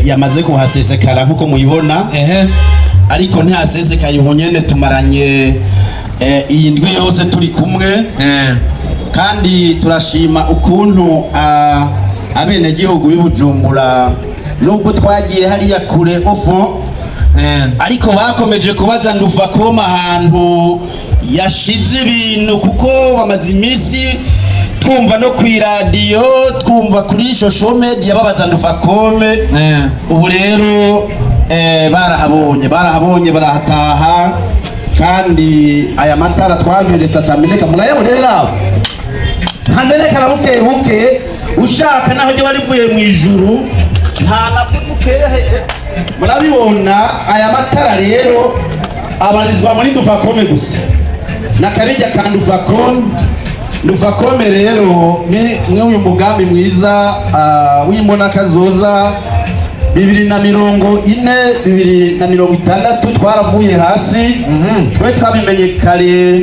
yamaze kuhasesekara nkuko muyibona ariko ntihasesekaye ubunyene tumaranye iyi ndwi yose turi kumwe kandi turashima ukuntu abene gihugu b'Ibujumbura nubwo twagiye hariya kure ofo ariko bakomeje kubaza Nduvakoma ahantu yashize ibintu kuko bamaze iminsi twumva no kw'iradiyo twumva kuri social media babaza Nduvakome ubu rero barahabonye barahataha kandi aya matara twaberetse atameneka murayabonera ntameneka na buke ushaka naho ryo barivuye mu ijuru nta nabuke murabibona aya matara rero abarizwa muri Nduvakome gusa nakabijya ka Nduvakome rero ni uyu mugambi mwiza w'imbona kazoza 2040-2060 twaravuye hasi twe twabimenye kare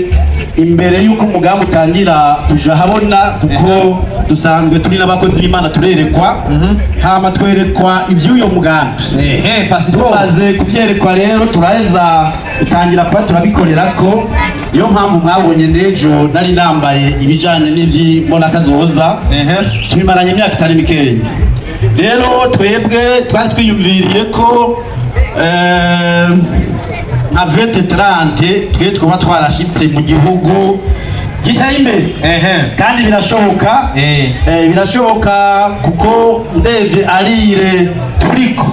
imbere yuko umugambi utangira tuja habona kuko dusanzwe turi n'abakozi b'Imana turerekwa hama twerekwa ivy'uyo mugambi tumaze kuvyerekwa rero turaheza utangira kuba turabikorerako iyo mpamvu mwabonye nejo nari nambaye ibijanye n'ivy'imbona kazoza tubimaranye imyaka itari mikeya rero twebwe twari twiyumviriye ko nka 2030 twe twaba twarashitse mu gihugu giteye imbere kandi birashoboka kuko ndeve arire turiko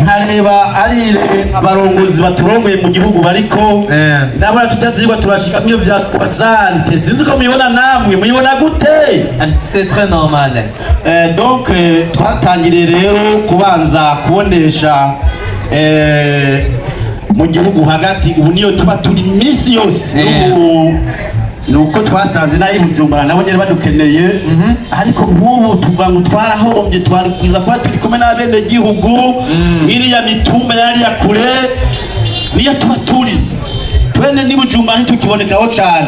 nkareba arire abarongozi baturongoye mu gihugu bariko ndabona tutazirwa turashika myo vya kwazante sinzi ko muyibona namwe muyibona gute c'est très normal donc twatangiriye rero kubanza kubonesha mu gihugu hagati ubu niyo tuba turi minsi yose nuko twasanze nayi Bujumbura nabo nyere badukeneye ariko nk'ubu tuva ngo twarahombye twari kwiza kwa turi kumwe n'abene gihugu iriya mitumba yari ya kure niyo tuba turi twene ni Bujumbura ntitukibonekaho cyane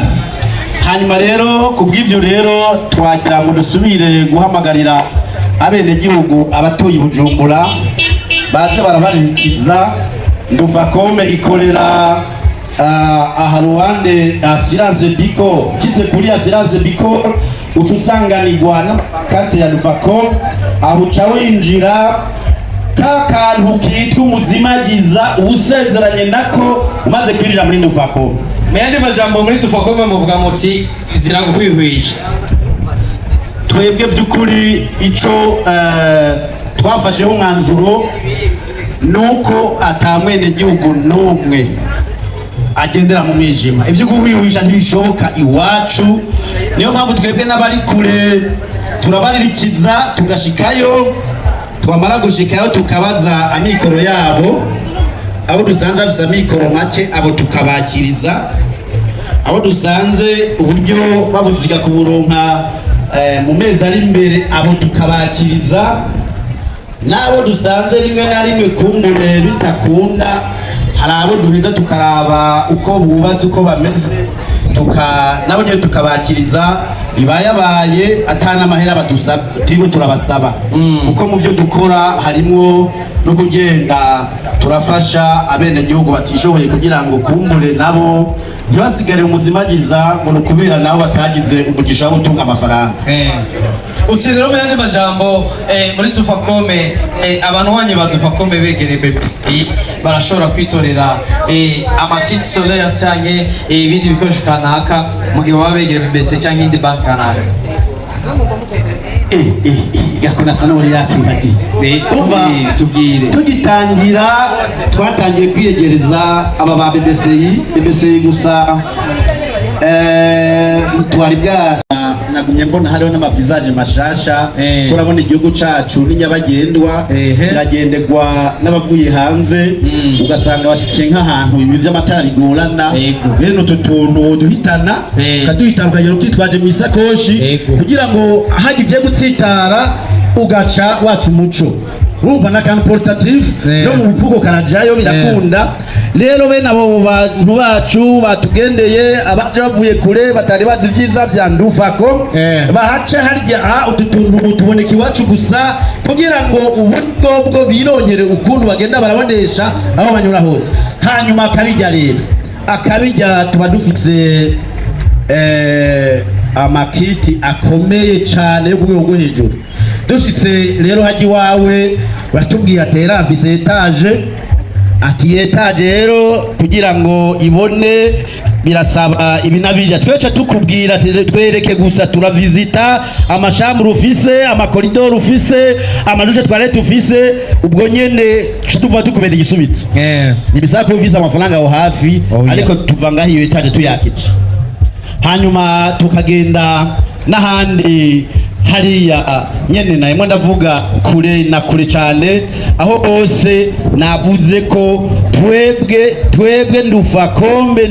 hanyuma rero kubw'ivyo rero twagira ngo dusubire guhamagarira abene gihugu abatuye Bujumbura baze barabarikiza Nduvakome ikorera aharuhande Assurance Biko kize kuri Assurance Biko utusanganirwa na karte ya Nduvakome aho uca winjira kakantu kitwa umuzimagiza ubusezeranye nako umaze kwinjira muri Nduvakome mende majambo muri Nduvakome muvuga muti izira guhwihwisha twebwe by'ukuri ico twafasheho umwanzuro nuko atamwene gihugu numwe agendera mu mwijima ivyo guhwihisha ntibishoboka iwacu niyo mpamvu twebwe n'abari kure turabaririkiza tugashikayo twamara gushikayo tukabaza amikoro yabo abo dusanze afise amikoro make abo tukabakiriza abo dusanze uburyo babuziga kuburonka mu mezi ari imbere abo tukabakiriza nabo dusanze rimwe na rimwe kumbure bitakunda hari abo duheza tukaraba uko bubatse uko bameze nabo nyine tukabakiriza bibayabaye atana amahera badusaba turigo turabasaba kuko mu byo dukora harimo no kugenda turafasha abene gihugu batishoboye kugira ngo kumbure nabo ntibasigare umuzimagiza ngo nukubera nabo batagize umugisha wo gutunga amafaranga uti rero muyandi majambo muri Nduvakome abantu wanyu ba Nduvakome begere BBC barashobora kwitorera amakiti solaire canke ibindi bikoresho kanaka mu gihe baba begere BBC canke indi bank kanaka gakona sanori yakibati tubwire tugitangira twatangiye kwiyegereza aba ba BBC gusa twari bwa nagumye mbona hariho n'amavisaje mashasha kurabona igihugu cacu n'inyabagendwa kiragendegwa n'abavuye hanze ugasanga bashikiye nk'ahantu ibi vy'amatara bigorana bene utu tuntu duhitana kaduhitana ukagera ukitwaje mu isakoshi kugira ngo hagiye gutsitara ugaca watsa umuco urumva n'akantu portatif no mu mvugo karajayo birakunda. Rero bene abo bantu bacu batugendeye abaje bavuye kure batari bazi ibyiza bya Ndufako bahaca harya utu tuntu tuboneka iwacu gusa kugira ngo uburyo bwo birongere ukuntu bagenda barabonesha aho banyura hose. Hanyuma akabijya tuba dufite amakiti akomeye cyane yo ku rwego hejuru. Dushitse rero haji wawe batubwira atera mfise etage ati etage rero kugira ngo ibone birasaba ibinabirya twece tukubwira twereke gusa turavizita amashambure ufise amakoridoro ufise amadushe toilette ufise ubwo nyene tuva tukubera igisubizo nibisaba ko ufise amafaranga aho hafi ariko tuva ngaho iyo etage tuyakije. Hanyuma tukagenda n'ahandi hariya nyene nayo ndavuga kure na kure cyane aho hose navuze ko twebwe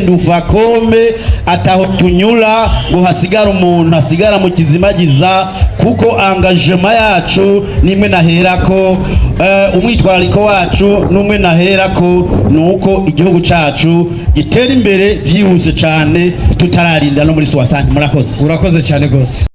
Ndufakombe ataho tunyura ngo hasigara umuntu hasigara mu kizimagiza kuko engagement yacu nimwe naherako umwitwariko wacu numwe naherako nuko igihugu cacu gitera imbere byihuse cyane tutararinda no muri 60. Urakoze cyane gose.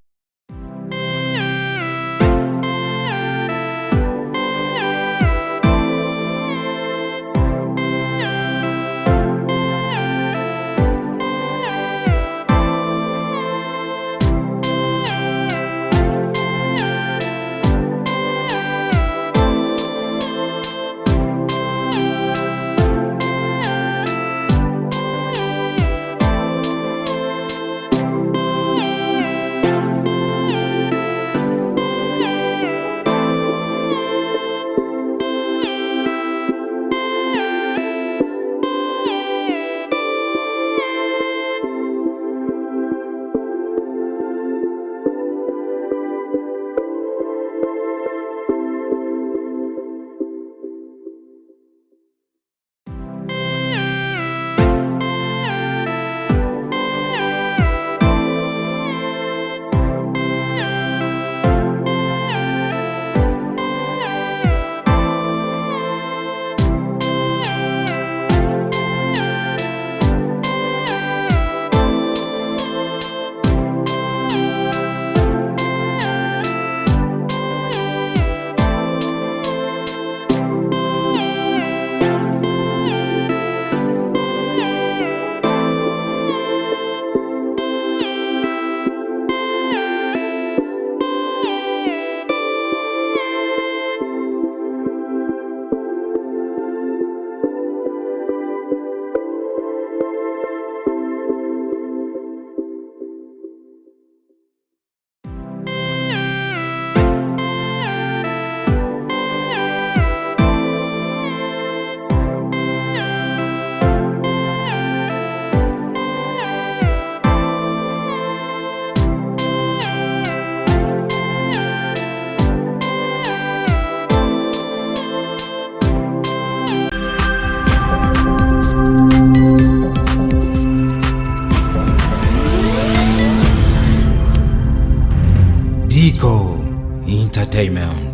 Dico Entertainment.